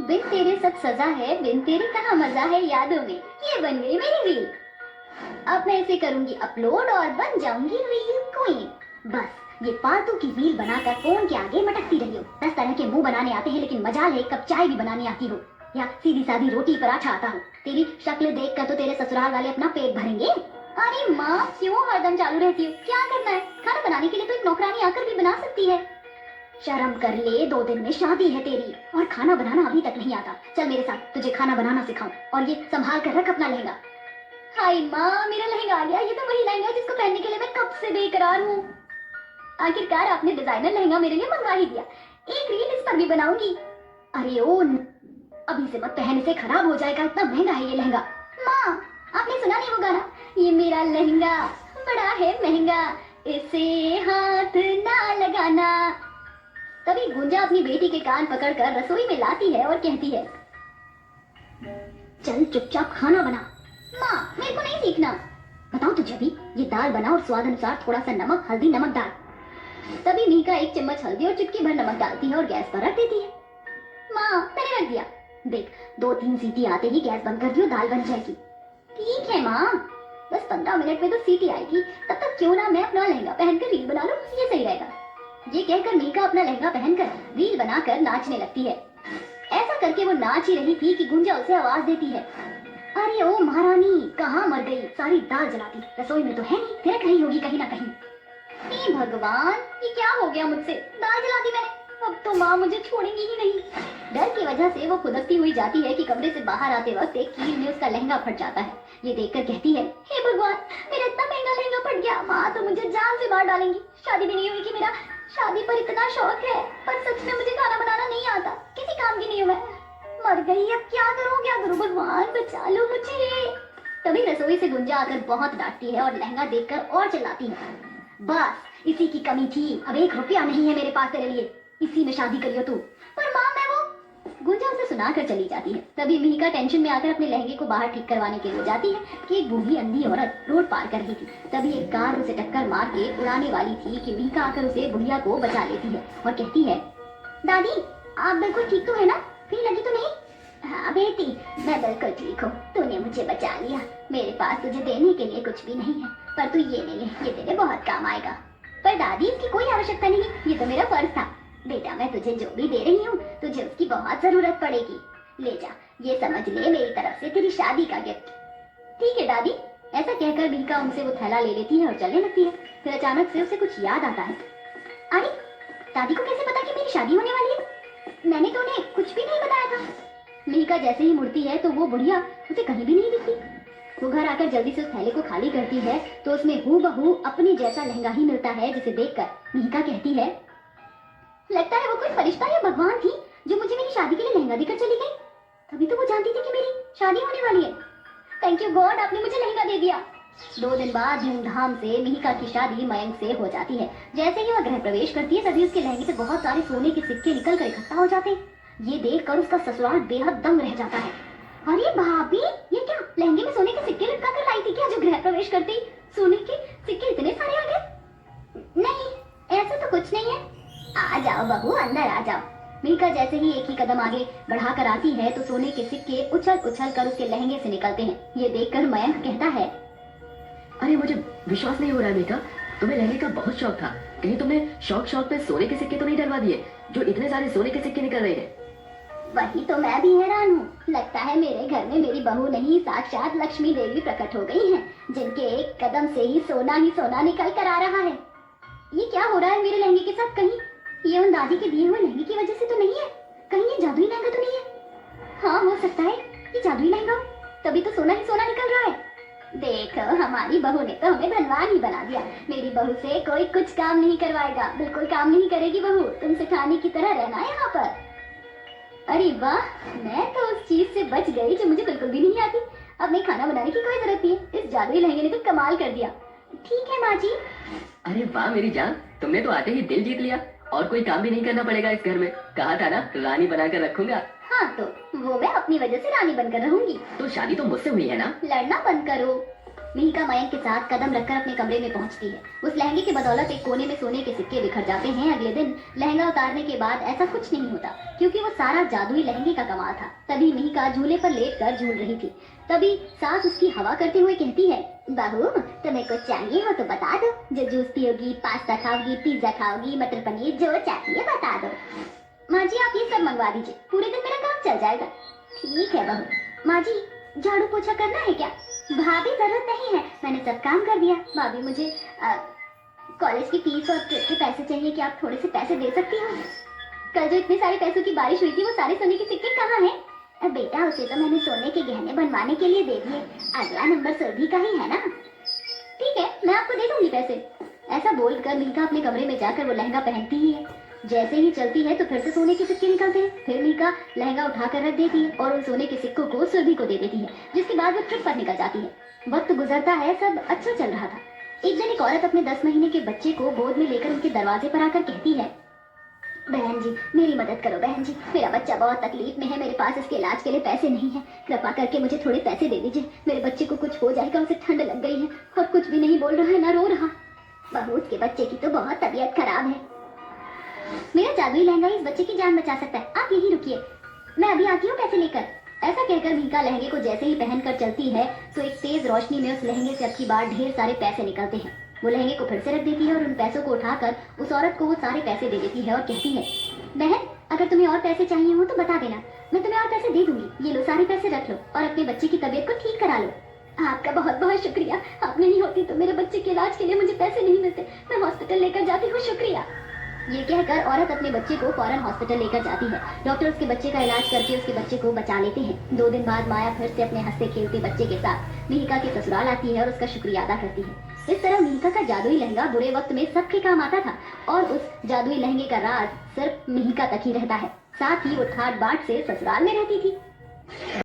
बिन तेरे सब सजा है, बिन तेरे कहाँ मजा है, यादों में ये बन गई मेरी रील। अब मैं इसे करूंगी अपलोड और बन जाऊंगी रील क्वीन। बस ये फालतू की रील बनाकर फोन के आगे मटकती रही हो। 10 तरह के मुंह बनाने आते हैं, लेकिन मजाल है एक कप चाय भी बनानी आती हो, या सीधी सादी रोटी पराठा आता हो। तेरी शक्ल देख कर तो तेरे ससुराल वाले अपना पेट भरेंगे। अरे माँ, क्यों हरदम चालू रहती हो? क्या करना है? खाना बनाने के लिए तो एक नौकरानी आकर भी बना सकती है। शर्म कर ले, 2 दिन में शादी है तेरी और खाना बनाना अभी तक नहीं आता। चल मेरे साथ, तुझे खाना बनाना सिखाऊं। और ये संभाल कर रख अपना लहंगा। हाय माँ, मेरा लहंगा आ गया। ये तो वही लहंगा है जिसको पहनने के लिए मैं कब से बेकरार हूँ। आखिरकार आपने डिजाइनर लहंगा मेरे लिए मंगवा ही दिया। एक रील इस पर भी बनाऊंगी। अरे ओ अभी से मत पहन, इसे खराब हो जाएगा, इतना महंगा है ये लहंगा। माँ, आपने सुना नहीं वो गाना, ये मेरा लहंगा बड़ा है महंगा, इसे हाथ ना लगाना। तभी गुंजा अपनी बेटी के कान पकड़कर रसोई में लाती है और कहती है, चल चुपचाप खाना बना। माँ, मेरे को नहीं सीखना। बताओ तुझे भी, ये दाल बना और स्वाद अनुसार थोड़ा सा नमक, हल्दी, नमक डाल। तभी मीका 1 चम्मच हल्दी और चुटकी भर नमक डालती है और गैस पर रख देती है। माँ, मैंने रख दिया। देख, 2-3 सीटी आते ही गैस बंद कर दियो, दाल बन जाएगी। ठीक है माँ, बस 15 मिनट में तो सीटी आएगी, तब तक क्यों ना मैं अपना लहंगा पहनकर रील बना लूं, ये सही रहेगा। ये कहकर मीका अपना लहंगा पहनकर रील बनाकर नाचने लगती है। ऐसा करके वो नाच ही रही थी कि गुंजा उसे आवाज देती है, अरे ओ महारानी, कहाँ मर गई? सारी दाल जलाती, रसोई में तो है नहीं, फिर कहीं होगी कहीं ना कहीं। हे भगवान, ये क्या हो गया मुझसे? दाल जला दी मैंने, अब तो माँ मुझे छोड़ेंगी ही नहीं। डर की वजह से वो खुदकती हुई जाती है कि कमरे से बाहर आते वक्त एक कील में उसका लहंगा फट जाता है। ये देखकर कहती है, हे भगवान, मेरा इतना महंगा लहंगा फट गया, माँ तो मुझे जान से मार डालेंगी। शादी भी नहीं हुई कि मेरा शादी पर इतना शौक है, पर सच में मुझे खाना बनाना नहीं आता, किसी काम की नहीं हूँ मैं। मर गई, अब क्या करूँ भगवान, बचा लो मुझे। तभी रसोई से गुंजा आकर बहुत डांटती है और लहंगा देखकर और चिल्लाती है, बस इसी की कमी थी, अब 1 रुपया नहीं है मेरे पास तेरे लिए, इसी में शादी करियो तू। पर माँ, मैं वो। गुंजा उसे सुनाकर चली जाती है। तभी मीका टेंशन में आकर अपने लहंगे को बाहर ठीक करवाने के लिए जाती है कि एक बूढ़ी अंधी औरत रोड पार कर रही थी। तभी एक कार उसे टक्कर मार के उड़ाने वाली थी कि मीका आकर उसे बुढ़िया को बचा लेती है और कहती है, दादी आप बिल्कुल ठीक तो है ना? कहीं लगी तो नहीं? हाँ बेटी, मैं बिल्कुल ठीक हूँ, तूने मुझे बचा लिया। मेरे पास तुझे देने के लिए कुछ भी नहीं है, पर तू ये ले ले, ये तेरे बहुत काम आएगा। पर दादी, इसकी कोई आवश्यकता नहीं, ये तो मेरा फर्ज था। बेटा, मैं तुझे जो भी दे रही हूँ, तुझे उसकी बहुत जरूरत पड़ेगी। ले जा, ये समझ ले मेरी तरफ से तेरी शादी का गिफ्ट। ठीक है दादी। ऐसा कहकर मीका उनसे वो थैला ले लेती है और चलने लगती है। फिर अचानक से उसे कुछ याद आता है। अरे, दादी को कैसे पता कि मेरी शादी होने वाली है? मैंने तो उन्हें कुछ भी नहीं बताया था। मीका जैसे ही मुड़ती है तो वो बुढ़िया उसे कहीं भी नहीं दिखती। वो घर आकर जल्दी से उस थैले को खाली करती है तो उसमें हूबहू अपनी जैसा लहंगा ही मिलता है, जिसे देखकर मीका कहती है, लगता है वो कोई फरिश्ता या भगवान थी जो मुझे मेरी शादी के लिए लहंगा देकर चली गई। तभी तो वो जानती थी कि मेरी शादी होने वाली है। थैंक यू गॉड, आपने मुझे लहंगा दे दिया। 2 दिन बाद धूमधाम से मीका की शादी मयंक से हो जाती है। जैसे ही वह गृह प्रवेश करती है तभी उसके लहंगे से बहुत सारे सोने के सिक्के निकल कर इकट्ठा हो जाते हैं। ये देखकर उसका ससुराल बेहद दंग रह जाता है। अरे भाभी, ये क्या लहंगे में सोने के सिक्के लटका कर लाई थी क्या, जो गृह प्रवेश करती सोने के सिक्के इतने सारे आ गए? नहीं, ऐसा तो कुछ नहीं है। आ जाओ बहू, अंदर आ जाओ। मीका जैसे ही एक ही कदम आगे बढ़ाकर आती है तो सोने के सिक्के उछल उछल कर उसके लहंगे से निकलते हैं। ये देखकर मयंक कहता है, अरे मुझे विश्वास नहीं हो रहा है मीका, तुम्हें लहंगे का बहुत शौक था, कहीं तुमने शौक पे सोने के सिक्के तो नहीं डलवा दिए जो इतने सारे सोने के सिक्के निकल रहे हैं? वही तो मैं भी हैरान हूँ। लगता है मेरे घर में मेरी बहू नहीं, साक्षात लक्ष्मी देवी प्रकट हो गई हैं, जिनके एक कदम से ही सोना निकल कर आ रहा है। ये क्या हो रहा है मेरे लहंगे के साथ? कहीं ये उन दादी के दिए हुए लहंगे की वजह से तो नहीं है? कहीं ये जादुई लहंगा तो नहीं है? हाँ, हो सकता है ये जादुई लहंगा हो, तभी तो सोना ही सोना निकल रहा है। देखो, हमारी बहू ने तो हमें धनवान ही बना दिया। मेरी बहू से कोई कुछ काम नहीं करवाएगा, बिल्कुल काम नहीं करेगी बहू, तुम सिखाने की तरह रहना है यहाँ पर। अरे वाह, मैं तो उस चीज से बच गई जो मुझे बिल्कुल भी नहीं आती। अब नहीं, खाना बनाने की कोई जरूरत नहीं है, इस जादुई लहंगे ने तो कमाल कर दिया। ठीक है माँ जी। अरे वाह मेरी जान, तुमने तो आते ही दिल जीत लिया और कोई काम भी नहीं करना पड़ेगा इस घर में। कहा था ना रानी बनाकर रखूंगा। हाँ, तो वो मैं अपनी वजह से रानी बनकर रहूंगी। तो शादी तो मुझसे हुई है ना? लड़ना बंद करो। मिहिका मयंक के साथ कदम रखकर अपने कमरे में पहुंचती है। उस लहंगे के बदौलत एक कोने में सोने के सिक्के बिखर जाते हैं। अगले दिन लहंगा उतारने के बाद ऐसा कुछ नहीं होता, क्योंकि वो सारा जादुई लहंगे का कमाल था। तभी मिहिका झूले पर लेटकर झूल रही थी। तभी सास उसकी हवा करते हुए कहती है, बहू तुम्हें कुछ चाहिए हो तो बता दो, जो जूस पियोगी, पास्ता खाओगी, पिज्जा खाओगी, मटर पनीर, जो चाहिए बता दो। माँ जी आप ये सब मंगवा दीजिए, पूरे दिन मेरा काम चल जाएगा। ठीक है बहू। माँ जी झाड़ू पोछा करना है क्या? भाभी जरूरत नहीं है, मैंने सब काम कर दिया। भाभी मुझे कॉलेज की फीस और ट्रिप के पैसे चाहिए, क्या आप थोड़े से पैसे दे सकती हो? कल जो इतने सारे पैसों की बारिश हुई थी, वो सारे सोने के सिक्के कहाँ हैं? बेटा उसे तो मैंने सोने के गहने बनवाने के लिए दे दिए, अगला नंबर सुरभि का ही है ना। ठीक है मैं आपको दे दूंगी पैसे। ऐसा बोलकर मिहिका अपने कमरे में जाकर वो लहंगा पहनती ही है। जैसे ही चलती है तो फिर से सोने के सिक्के निकलते हैं। फिर मिहिका लहंगा उठाकर रख देती है और उन सोने के सिक्कों को सुरभि को दे देती है, जिसके बाद वो ट्रिप पर निकल जाती है। वक्त गुजरता है, सब अच्छा चल रहा था। एक दिन एक औरत अपने 10 महीने के बच्चे को गोद में लेकर उनके दरवाजे पर आकर कहती है, बहन जी मेरी मदद करो बहन जी, मेरा बच्चा बहुत तकलीफ में है, मेरे पास इसके इलाज के लिए पैसे नहीं है, कृपा करके मुझे थोड़े पैसे दे दीजिए, मेरे बच्चे को कुछ हो जाएगा, उसे ठंड लग गई है और कुछ भी नहीं बोल रहा है, ना रो रहा। बहू उसके बच्चे की तो बहुत तबीयत खराब है, मेरा जादुई लहंगा इस बच्चे की जान बचा सकता है, आप यहीं रुकिए, मैं अभी आती हूँ पैसे लेकर। ऐसा कहकर मिहिका लहंगे को जैसे ही पहनकर चलती है तो एक तेज रोशनी में उस लहंगे से अब की बार ढेर सारे पैसे निकलते हैं। वो लहंगे को फिर से रख देती है और उन पैसों को उठाकर उस औरत को वो सारे पैसे दे देती है और कहती है, बहन अगर तुम्हें और पैसे चाहिए हो तो बता देना, मैं तुम्हें और पैसे दे दूंगी, ये लो सारे पैसे रख लो और अपने बच्चे की तबीयत को ठीक करा लो। आपका बहुत बहुत शुक्रिया, आप नहीं होती तो मेरे बच्चे के इलाज के लिए मुझे पैसे नहीं मिलते, मैं हॉस्पिटल लेकर जाती हूँ, शुक्रिया। ये कहकर औरत अपने बच्चे को फौरन हॉस्पिटल लेकर जाती है। डॉक्टर उसके बच्चे का इलाज करके उसके बच्चे को बचा लेते हैं। 2 दिन बाद माया फिर से अपने हंसते खेलते बच्चे के साथ मिहिका के ससुराल आती है और उसका शुक्रिया अदा करती है। इस तरह मिहिका का जादुई लहंगा बुरे वक्त में सबके काम आता था और उस जादुई लहंगे का राज सिर्फ मिहिका तक ही रहता है। साथ ही वो ठाट बाट से ससुराल में रहती थी।